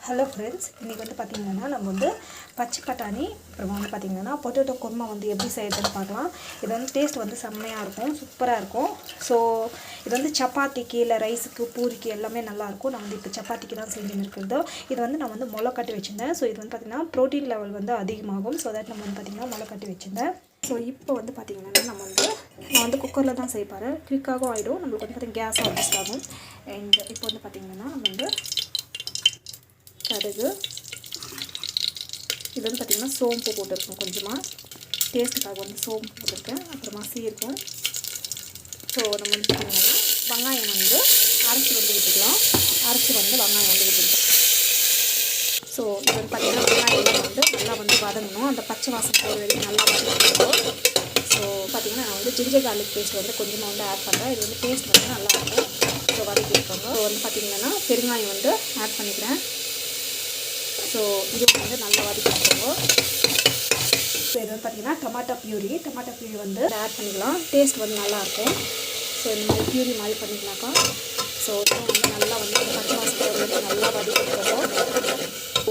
Hello friends, இன்றைக்கி வந்து பார்த்திங்கன்னா நம்ம வந்து பச்சை பட்டாணி அப்புறமா வந்து பார்த்திங்கன்னா பொட்டேட்டோ குருமா வந்து எப்படி செய்யறதுன்னு பார்க்கலாம். இது வந்து டேஸ்ட் வந்து செம்மையாக இருக்கும், சூப்பராக இருக்கும். ஸோ இது வந்து சப்பாத்திக்கு இல்லை ரைஸுக்கு பூரிக்கு எல்லாமே நல்லாயிருக்கும். நான் வந்து இப்போ சப்பாத்திக்கு தான் செஞ்சுன்னு இருக்கிறதோ. இது வந்து நான் வந்து முளை கட்டி வச்சுருந்தேன். ஸோ இது வந்து பார்த்திங்கன்னா ப்ரோட்டீன் லெவல் வந்து அதிகமாகும். ஸோ தட் நம்ம வந்து பார்த்திங்கன்னா முளை கட்டி வச்சுருந்தேன். ஸோ இப்போ வந்து பார்த்திங்கன்னா நான் வந்து குக்கரில் தான் செய்யப்பாரு, குயிக்காகவும் ஆகிடும். நம்மளுக்கு வந்து பார்த்திங்கன்னா கேஸும் அட்ஜஸ்ட் ஆகும். அண்ட் இப்போ வந்து பார்த்திங்கன்னா நம்ம வந்து கடுகு, இது வந்து பார்த்திங்கன்னா சோம்பு போட்டிருக்கோம், கொஞ்சமாக டேஸ்ட்டுக்காக வந்து சோம்பு போட்டிருக்கேன். அப்புறமா சீரகம். ஸோ நம்ம வந்து பார்த்திங்கன்னா வெங்காயம் வந்து அரைச்சி வந்து விட்டுக்கலாம். அரைச்சி வந்து வெங்காயம் வந்து விட்டுக்கலாம். ஸோ இது வந்து பார்த்திங்கன்னா வெங்காயம் வந்து நல்லா வந்து வதங்கணும், அந்த பச்சை வாசம் போகிற வரைக்கும் நல்லா வதங்கணும். ஸோ பார்த்திங்கன்னா நான் வந்து ஜிஞ்சர் கார்லிக் பேஸ்ட் வந்து கொஞ்சமாக வந்து ஆட் பண்ணுறேன். இது வந்து டேஸ்ட் வந்து நல்லாயிருக்கும். ஸோ வதக்கி வைப்பாங்க. ஸோ வந்து பார்த்திங்கன்னா பெருங்காயம் வந்து ஆட் பண்ணிக்கிறேன். ஸோ இது வந்து நல்லா வதக்கிக்கோங்க. ஸோ இது வந்து பார்த்திங்கன்னா டொமாட்டோ பியூரி வந்து ஆட் பண்ணிக்கலாம். டேஸ்ட் வந்து நல்லாயிருக்கும். ஸோ இந்த மாதிரி பியூரி மாதிரி பண்ணிக்கலாக்கா. ஸோ இதுவும் வந்து நல்லா வந்து பச்சை வாசனை வந்து நல்லா வதக்கிக்கோங்க.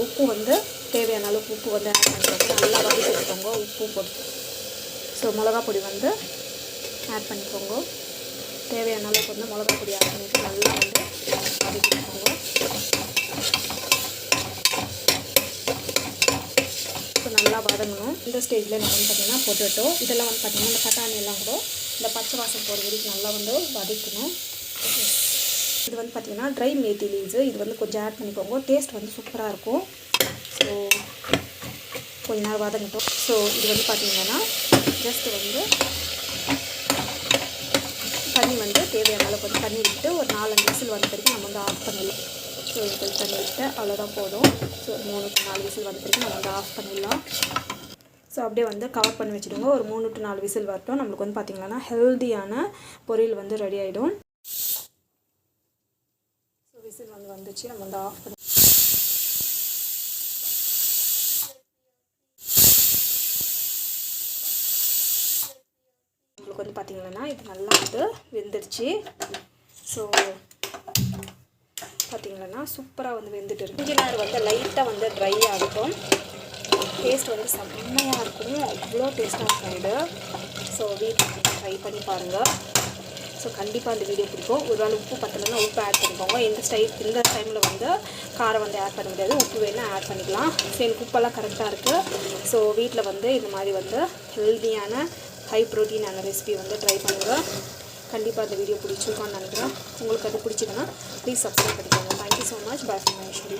உப்பு வந்து தேவையான அளவுக்கு உப்பு வந்து ஆட் பண்ணிக்கோங்க. நல்லா வதக்கிக்கோங்க உப்பு போட்டு. ஸோ மிளகா பொடி வந்து ஆட் பண்ணிக்கோங்க. தேவையான அளவுக்கு வந்து மிளகா பொடி ஆட் பண்ணிவிட்டு நல்லா வந்து வதக்கிக்கோங்க. நல்லா வதங்கணும். இந்த ஸ்டேஜில் நம்ம வந்து பார்த்திங்கன்னா பொட்டேட்டோ இதெல்லாம் வந்து பார்த்திங்கன்னா இந்த பட்டாணி எல்லாம் கூட இந்த பச்சை வாசம் போகிற வரைக்கும் நல்லா வந்து வதக்கணும். இது வந்து பார்த்திங்கன்னா ட்ரை மேத்தி லீவ்ஸு, இது வந்து கொஞ்சம் ஆட் பண்ணிக்கோங்க. டேஸ்ட் வந்து சூப்பராக இருக்கும். ஸோ கொஞ்ச நேரம் வதங்கட்டும். ஸோ இது வந்து பார்த்திங்கன்னா ஜஸ்ட்டு வந்து தண்ணி வந்து தேவையான அளவுக்கு வந்து தண்ணி விட்டு ஒரு 4-5 விசில் வந்த வரைக்கும் நம்ம வந்து ஆஃப் பண்ணிடலாம். ஸோ இது தண்ணி விட்டு அவ்வளோதான் போதும். ஸோ 3-4 விசில் வந்த வரைக்கும் நம்ம வந்து ஆஃப் பண்ணிடலாம். ஸோ அப்படியே வந்து கவர் பண்ணி வச்சுடுங்க. ஒரு 3-4 விசில் வரட்டும். நம்மளுக்கு வந்து பார்த்திங்கன்னா ஹெல்த்தியான பொரியல் வந்து ரெடி ஆகிடும். ஸோ விசில் வந்து வந்துச்சு, நம்ம வந்து ஆஃப் பண்ணி நம்மளுக்கு வந்து பார்த்திங்கன்னா இது நல்லா வந்து வெந்துடுச்சு. ஸோ பார்த்திங்கன்னா சூப்பராக வந்து வெந்துட்டு இருக்கு. கொஞ்ச நேரம் வந்து லைட்டாக வந்து ட்ரை ஆகட்டும். டேஸ்ட் வந்து செம்மையாக இருக்கும், அவ்வளோ டேஸ்ட்டாக இருக்கும் இது. ஸோ வீட்டில் ட்ரை பண்ணி பாருங்கள். ஸோ கண்டிப்பாக அந்த வீடியோ பிடிக்கும். ஒரு வேளை உப்பு பத்தலைன்னா உப்பு ஆட் பண்ணிக்கோங்க. இந்த டைமில் வந்து காரம் வந்து ஆட் பண்ண முடியாது, உப்பு வேணால் ஆட் பண்ணிக்கலாம். ஸோ எனக்கு உப்பெல்லாம் கரெக்டாக இருக்குது. ஸோ வீட்டில் வந்து இந்த மாதிரி வந்து ஹெல்தியான ஹை ப்ரோட்டீனான ரெசிபி வந்து ட்ரை பண்ணுங்கள். கண்டிப்பாக அந்த வீடியோ பிடிச்சிருக்கான்னு நினைக்கிறேன். உங்களுக்கு அது பிடிச்சிதுன்னா ப்ளீஸ் சப்ஸ்கிரைப் பண்ணிக்கோங்க. Thank you so much. Bye from Maheswari.